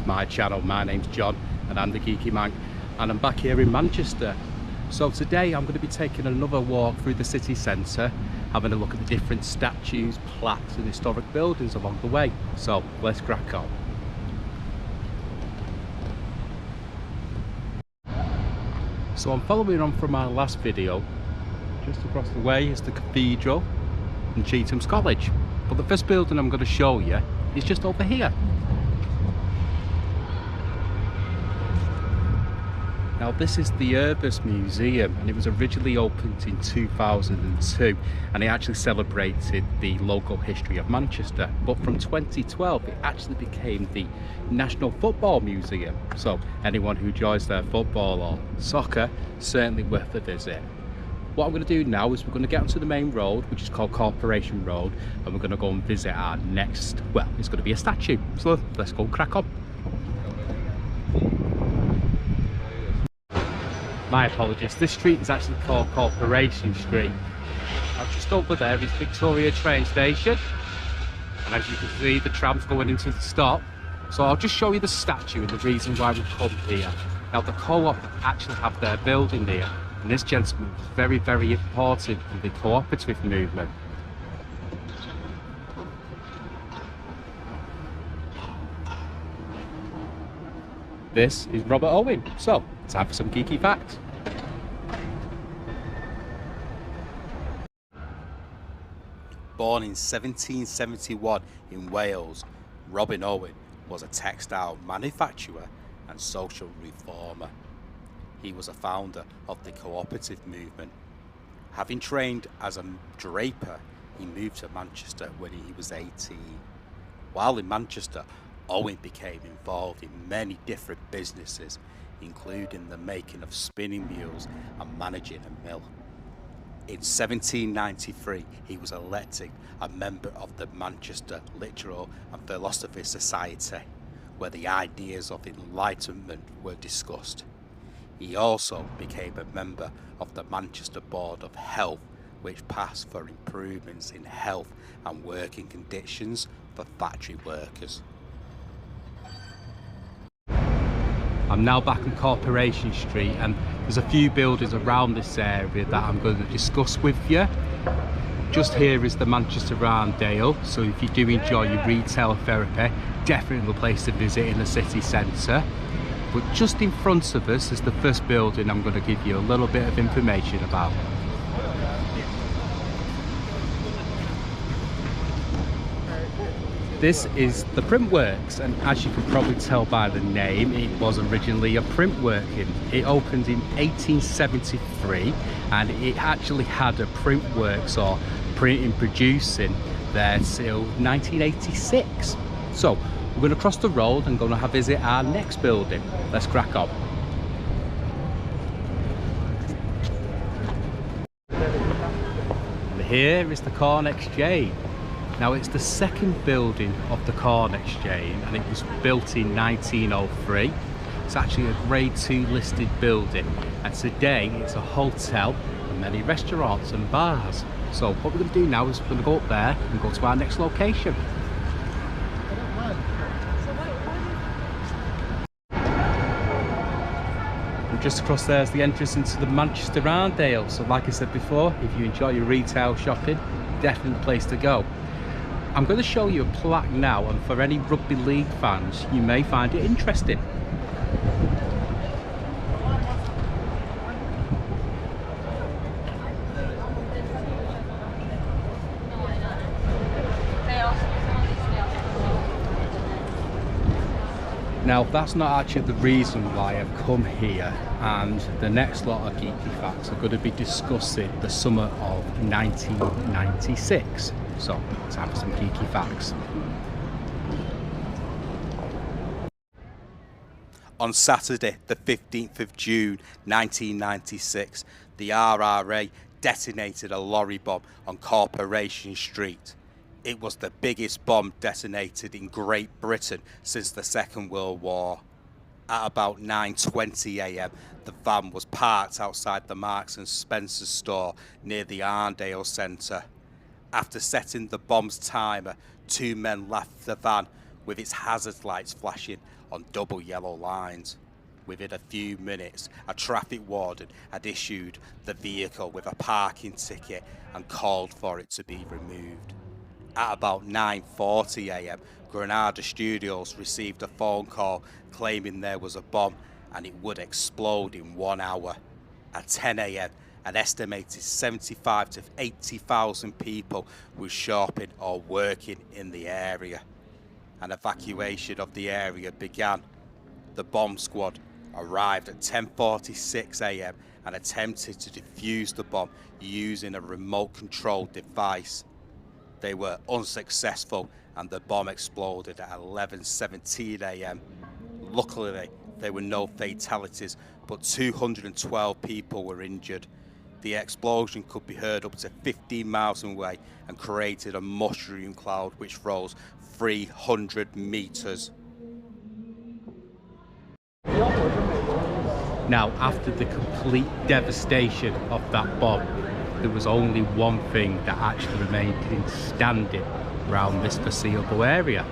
my channel. My name's John and I'm the Geeky Man, and I'm back here in Manchester. So today I'm going to be taking another walk through the city centre, having a look at the different statues, plaques and historic buildings along the way. So let's crack on. So I'm following on from my last video. Just across the way is the cathedral and Chetham's College. But the first building I'm going to show you is just over here. Now this is the Urbis Museum, and it was originally opened in 2002, and it actually celebrated the local history of Manchester. But from 2012 it actually became the National Football Museum, so anyone who enjoys their football or soccer, certainly worth a visit. What I'm going to do now is we're going to get onto the main road, which is called Corporation Road, and we're going to go and visit our next, well, it's going to be a statue. So let's go crack on. My apologies, this street is actually called Corporation Street. Now just over there is Victoria train station, and as you can see the tram's going into the stop. So I'll just show you the statue and the reason why we've come here. Now the co-op actually have their building here, and this gentleman was very, very important for the cooperative movement. This is Robert Owens. So, time for some geeky facts. Born in 1771 in Wales, Robert Owens was a textile manufacturer and social reformer. He was a founder of the cooperative movement. Having trained as a draper, he moved to Manchester when he was 18. While in Manchester, Owen became involved in many different businesses, including the making of spinning mules and managing a mill. In 1793, he was elected a member of the Manchester Literary and Philosophy Society, where the ideas of enlightenment were discussed. He also became a member of the Manchester Board of Health, which passed for improvements in health and working conditions for factory workers. I'm now back on Corporation Street, and there's a few buildings around this area that I'm going to discuss with you. Just here is the Manchester Roundale, so if you do enjoy your retail therapy, definitely a place to visit in the city centre. But just in front of us is the first building I'm going to give you a little bit of information about. This is the printworks, and as you can probably tell by the name, it was originally a print working. It opened in 1873, and it actually had a printworks or printing producing there till 1986. So we're going to cross the road and going to visit our next building. Let's crack on. And here is the Corn Exchange. Now it's the second building of the Corn Exchange, and it was built in 1903. It's actually a grade 2 listed building, and today it's a hotel and many restaurants and bars. So what we're going to do now is we're going to go up there and go to our next location. And just across there is the entrance into the Manchester Roundale. So like I said before, if you enjoy your retail shopping, definitely the place to go. I'm going to show you a plaque now, and for any rugby league fans, you may find it interesting. Now that's not actually the reason why I've come here, and the next lot of geeky facts are going to be discussing the summer of 1996. So time for some geeky facts. On Saturday the 15th of June 1996, the RRA detonated a lorry bomb on Corporation Street. It was the biggest bomb detonated in Great Britain since the Second World War. At about 9:20 AM, the van was parked outside the Marks and Spencer store near the Arndale Centre. After setting the bomb's timer, two men left the van with its hazard lights flashing, on double yellow lines. Within a few minutes, a traffic warden had issued the vehicle with a parking ticket and called for it to be removed. At about 9:40 a.m, Granada Studios received a phone call claiming there was a bomb and it would explode in 1 hour. At 10 a.m, an estimated 75 to 80,000 people were shopping or working in the area. An evacuation of the area began. The bomb squad arrived at 10:46 a.m. and attempted to defuse the bomb using a remote controlled device. They were unsuccessful and the bomb exploded at 11:17 a.m. Luckily, there were no fatalities, but 212 people were injured. The explosion could be heard up to 15 miles away and created a mushroom cloud which rose 300 meters. Now, after the complete devastation of that bomb, there was only one thing that actually remained standing around this foreseeable area.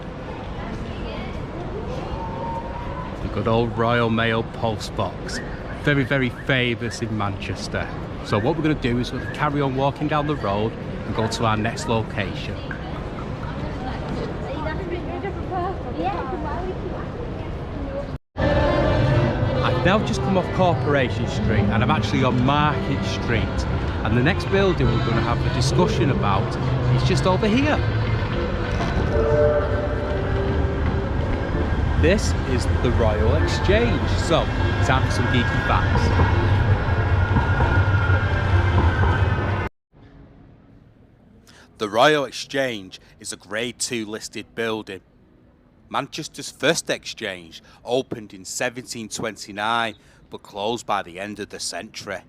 The good old Royal Mail post box. Very, very famous in Manchester. So what we're going to do is we're going to carry on walking down the road and go to our next location. I've now just come off Corporation Street and I'm actually on Market Street. And the next building we're going to have a discussion about is just over here. This is the Royal Exchange. So, time for some geeky facts. The Royal Exchange is a Grade 2 listed building. Manchester's first exchange opened in 1729 but closed by the end of the century.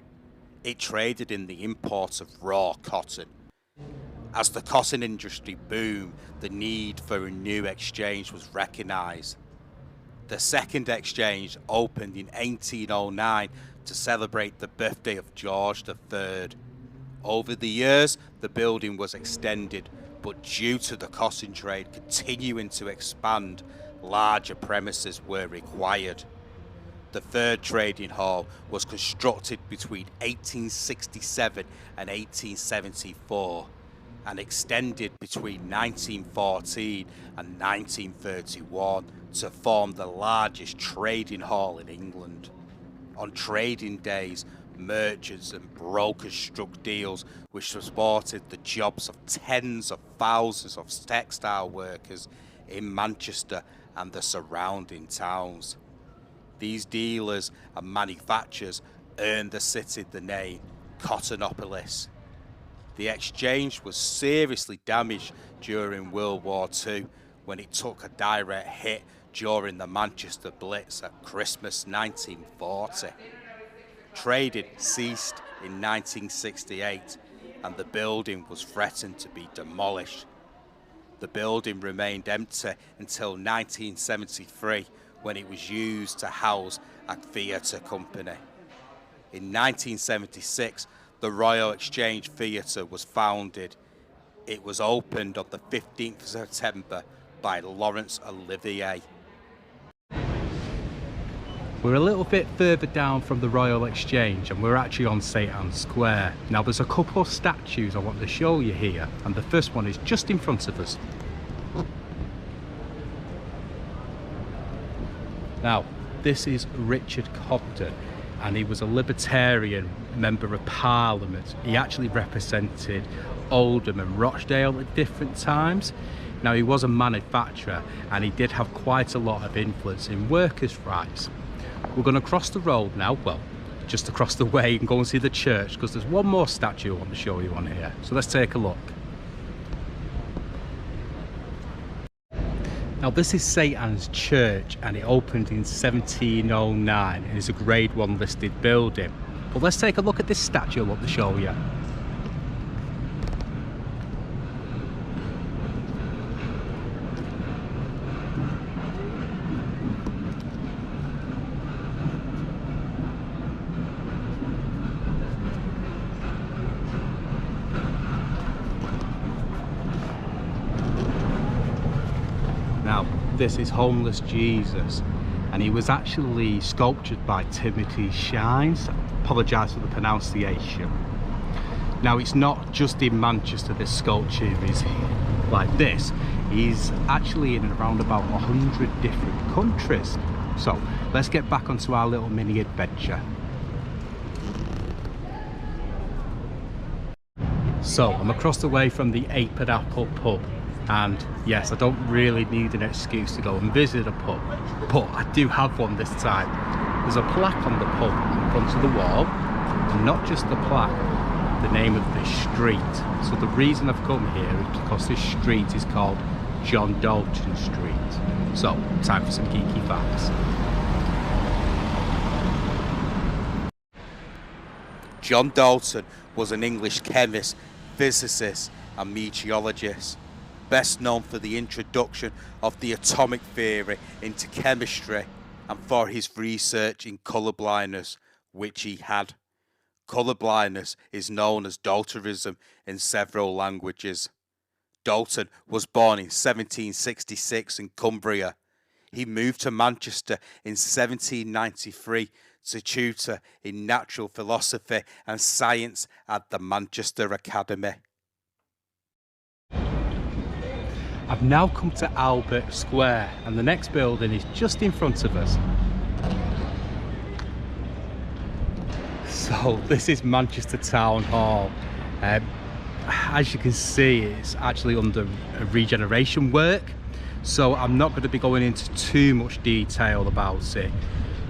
It traded in the import of raw cotton. As the cotton industry boomed, the need for a new exchange was recognised. The second exchange opened in 1809 to celebrate the birthday of George III. Over the years, the building was extended, but due to the cotton trade continuing to expand, larger premises were required. The third trading hall was constructed between 1867 and 1874 and extended between 1914 and 1931 to form the largest trading hall in England. On trading days, merchants and brokers struck deals which supported the jobs of tens of thousands of textile workers in Manchester and the surrounding towns. These dealers and manufacturers earned the city the name Cottonopolis. The exchange was seriously damaged during World War II when it took a direct hit during the Manchester Blitz at Christmas 1940. Trading ceased in 1968 and the building was threatened to be demolished. The building remained empty until 1973 when it was used to house a theatre company. In 1976, the Royal Exchange Theatre was founded. It was opened on the 15th of September by Laurence Olivier. We're a little bit further down from the Royal Exchange and we're actually on St Anne's Square. Now there's a couple of statues I want to show you here and the first one is just in front of us. Now this is Richard Cobden and he was a Libertarian Member of Parliament. He actually represented Oldham and Rochdale at different times. Now he was a manufacturer and he did have quite a lot of influence in workers' rights. We're going to cross the road now, well, just across the way and go and see the church because there's one more statue I want to show you on here. So let's take a look. Now this is St Anne's Church and it opened in 1709 and is a Grade 1 listed building. But let's take a look at this statue I want to show you. Now, this is Homeless Jesus, and he was actually sculptured by Timothy Shines. Apologise for the pronunciation. Now, it's not just in Manchester this sculpture is like this. He's actually in around about 100 different countries. So let's get back onto our little mini adventure. So I'm across the way from the Ape and Apple pub, and yes, I don't really need an excuse to go and visit a pub, but I do have one this time. There's a plaque on the pub in front of the wall, and not just the plaque, the name of the street. So the reason I've come here is because this street is called John Dalton Street. So time for some geeky facts. John Dalton was an English chemist, physicist and meteorologist, best known for the introduction of the atomic theory into chemistry and for his research in colour blindness, which he had. Colour blindness is known as daltonism in several languages. Dalton was born in 1766 in Cumbria. He moved to Manchester in 1793 to tutor in natural philosophy and science at the Manchester Academy. I've now come to Albert Square, and the next building is just in front of us. So this is Manchester Town Hall. As you can see, it's actually under regeneration work, so I'm not going to be going into too much detail about it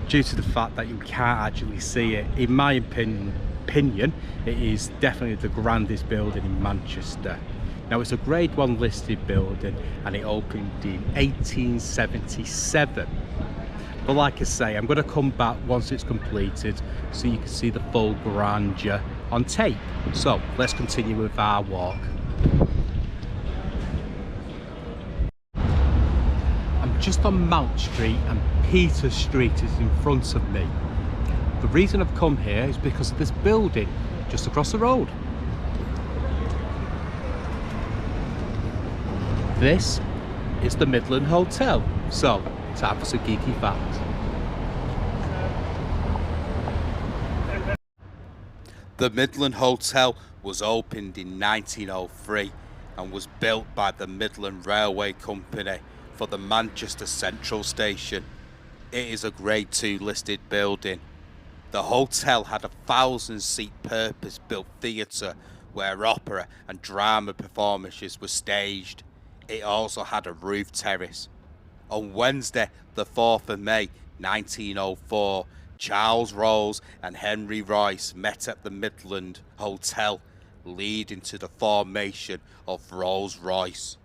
due to the fact that you can't actually see it. In my opinion, it is definitely the grandest building in Manchester. Now, it's a Grade 1 listed building and it opened in 1877. But like I say, I'm going to come back once it's completed so you can see the full grandeur on tape. So let's continue with our walk. I'm just on Mount Street and Peter Street is in front of me. The reason I've come here is because of this building just across the road. This is the Midland Hotel. So, time for some geeky facts. The Midland Hotel was opened in 1903 and was built by the Midland Railway Company for the Manchester Central Station. It is a Grade 2 listed building. The hotel had a 1,000-seat purpose-built theatre where opera and drama performances were staged. It also had a roof terrace. On Wednesday, the 4th of May 1904, Charles Rolls and Henry Royce met at the Midland Hotel, leading to the formation of Rolls-Royce.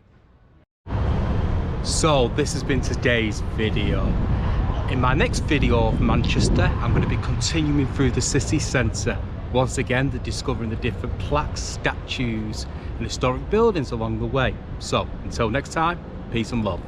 So this has been today's video. In my next video of Manchester, I'm going to be continuing through the city centre. Once again, discovering the different plaques, statues and historic buildings along the way. So until next time, peace and love.